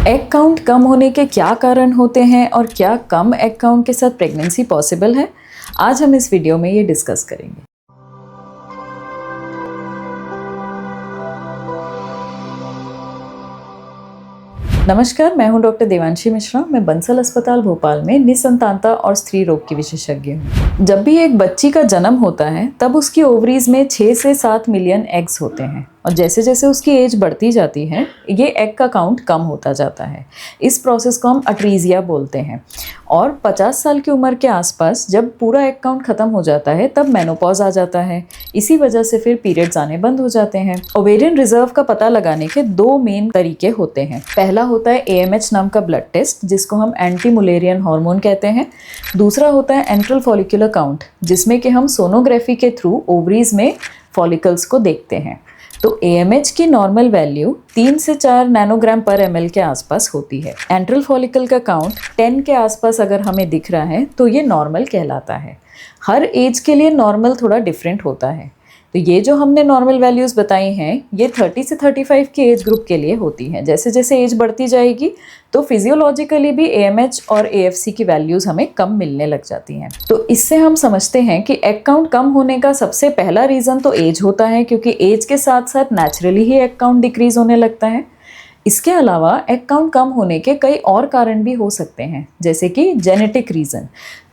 Egg count कम होने के क्या कारण होते हैं और क्या कम एग काउंट के साथ प्रेगनेंसी पॉसिबल है, आज हम इस वीडियो में ये डिस्कस करेंगे। नमस्कार, मैं हूं डॉक्टर देवांशी मिश्रा। मैं बंसल अस्पताल भोपाल में निसंतानता और स्त्री रोग की विशेषज्ञ हूँ। जब भी एक बच्ची का जन्म होता है तब उसकी ओवरीज में 6 से 7 मिलियन एग्स होते हैं और जैसे जैसे उसकी एज बढ़ती जाती है ये एग का काउंट कम होता जाता है। इस प्रोसेस को हम अट्रीजिया बोलते हैं और 50 साल की उम्र के आसपास जब पूरा एग काउंट ख़त्म हो जाता है तब मेनोपॉज आ जाता है। इसी वजह से फिर पीरियड्स आने बंद हो जाते हैं। ओवेरियन रिजर्व का पता लगाने के 2 मेन तरीके होते हैं। पहला होता है AMH नाम का ब्लड टेस्ट जिसको हम एंटी मुलेरियन हार्मोन कहते हैं। दूसरा होता है एंट्रल फॉलिकुलर काउंट जिसमें कि हम सोनोग्राफी के थ्रू ओवरीज में फॉलिकल्स को देखते हैं। तो AMH की नॉर्मल वैल्यू 3 से 4 नैनोग्राम पर ml के आसपास होती है। एंट्रल फॉलिकल का काउंट 10 के आसपास अगर हमें दिख रहा है तो ये नॉर्मल कहलाता है। हर एज के लिए नॉर्मल थोड़ा डिफरेंट होता है। तो ये जो हमने नॉर्मल वैल्यूज़ बताई हैं ये 30 से 35 के एज ग्रुप के लिए होती हैं। जैसे जैसे एज बढ़ती जाएगी तो फिजियोलॉजिकली भी AMH और AFC की वैल्यूज़ हमें कम मिलने लग जाती हैं। तो इससे हम समझते हैं कि एग काउंट कम होने का सबसे पहला रीज़न तो एज होता है, क्योंकि एज के साथ साथ नेचुरली ही एग काउंट डिक्रीज़ होने लगता है। इसके अलावा एग काउंट कम होने के कई और कारण भी हो सकते हैं, जैसे कि जेनेटिक रीज़न।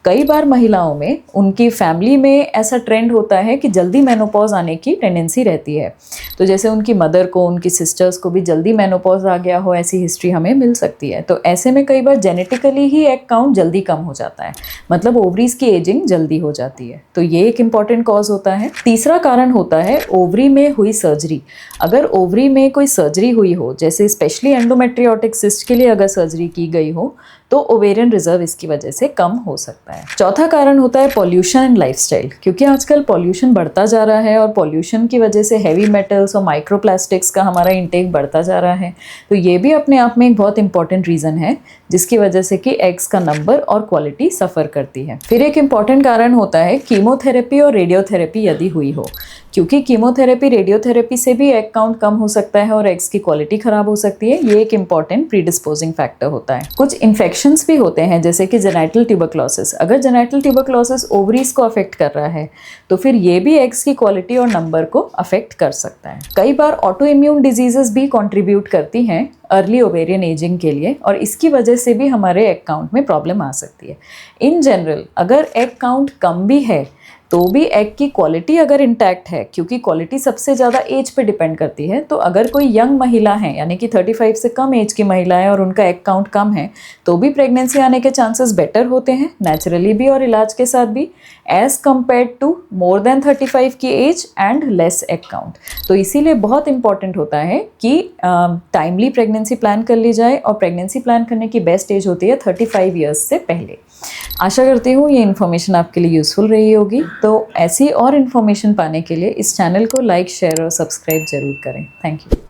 कई बार महिलाओं में उनकी फैमिली में ऐसा ट्रेंड होता है कि जल्दी मेनोपॉज आने की टेंडेंसी रहती है। तो जैसे उनकी मदर को, उनकी सिस्टर्स को भी जल्दी मेनोपॉज आ गया हो, ऐसी हिस्ट्री हमें मिल सकती है। तो ऐसे में कई बार जेनेटिकली ही एग काउंट जल्दी कम हो जाता है, मतलब ओवरीज की एजिंग जल्दी हो जाती है। तो ये एक इम्पॉर्टेंट कॉज होता है। तीसरा कारण होता है ओवरी में हुई सर्जरी। अगर ओवरी में कोई सर्जरी हुई हो, जैसे स्पेशली एंडोमेट्रियोटिक सिस्ट के लिए अगर सर्जरी की गई हो, तो ओवेरियन रिजर्व इसकी वजह से कम हो सकता है। चौथा कारण होता है पॉल्यूशन एंड लाइफस्टाइल, क्योंकि आजकल पॉल्यूशन बढ़ता जा रहा है और पॉल्यूशन की वजह से हैवी मेटल्स और माइक्रोप्लास्टिक्स का हमारा इंटेक बढ़ता जा रहा है। तो ये भी अपने आप में एक बहुत इंपॉर्टेंट रीज़न है जिसकी वजह से कि एग्स का नंबर और क्वालिटी सफ़र करती है। फिर एक इम्पॉर्टेंट कारण होता है कीमोथेरेपी और रेडियोथेरेपी यदि हुई हो, क्योंकि कीमोथेरेपी, रेडियोथेरेपी से भी एग काउंट कम हो सकता है और एग्स की क्वालिटी ख़राब हो सकती है। ये एक इम्पॉर्टेंट प्रीडिस्पोजिंग फैक्टर होता है। कुछ इन्फेक्शंस भी होते हैं जैसे कि जेनाइटल ट्यूबरक्लोसिस। अगर जेनाइटल ट्यूबरक्लोसिस ओवरीज को अफेक्ट कर रहा है तो फिर ये भी एग्स की क्वालिटी और नंबर को अफेक्ट कर सकता है। कई बार ऑटो इम्यून डिजीजेस भी कंट्रीब्यूट करती हैं अर्ली ओवेरियन एजिंग के लिए और इसकी वजह से भी हमारे एग काउंट में प्रॉब्लम आ सकती है। इन जनरल अगर एग काउंट कम भी है तो भी एग की क्वालिटी अगर इंटैक्ट है, क्योंकि क्वालिटी सबसे ज़्यादा एज पे डिपेंड करती है। तो अगर कोई यंग महिला है, यानी कि 35 से कम एज की महिला है और उनका एग काउंट कम है, तो भी प्रेगनेंसी आने के चांसेस बेटर होते हैं, नेचुरली भी और इलाज के साथ भी, age compared to more than 35 की age and less egg count. तो इसीलिए बहुत इंपॉर्टेंट होता है कि टाइमली प्रेगनेंसी प्लान कर ली जाए और प्रेगनेंसी प्लान करने की बेस्ट एज होती है 35 ईयर्स से पहले। आशा करती हूँ ये इन्फॉर्मेशन आपके लिए यूज़फुल रही होगी। तो ऐसी और इन्फॉर्मेशन पाने के लिए इस चैनल को लाइक, शेयर और सब्सक्राइब ज़रूर करें। Thank you.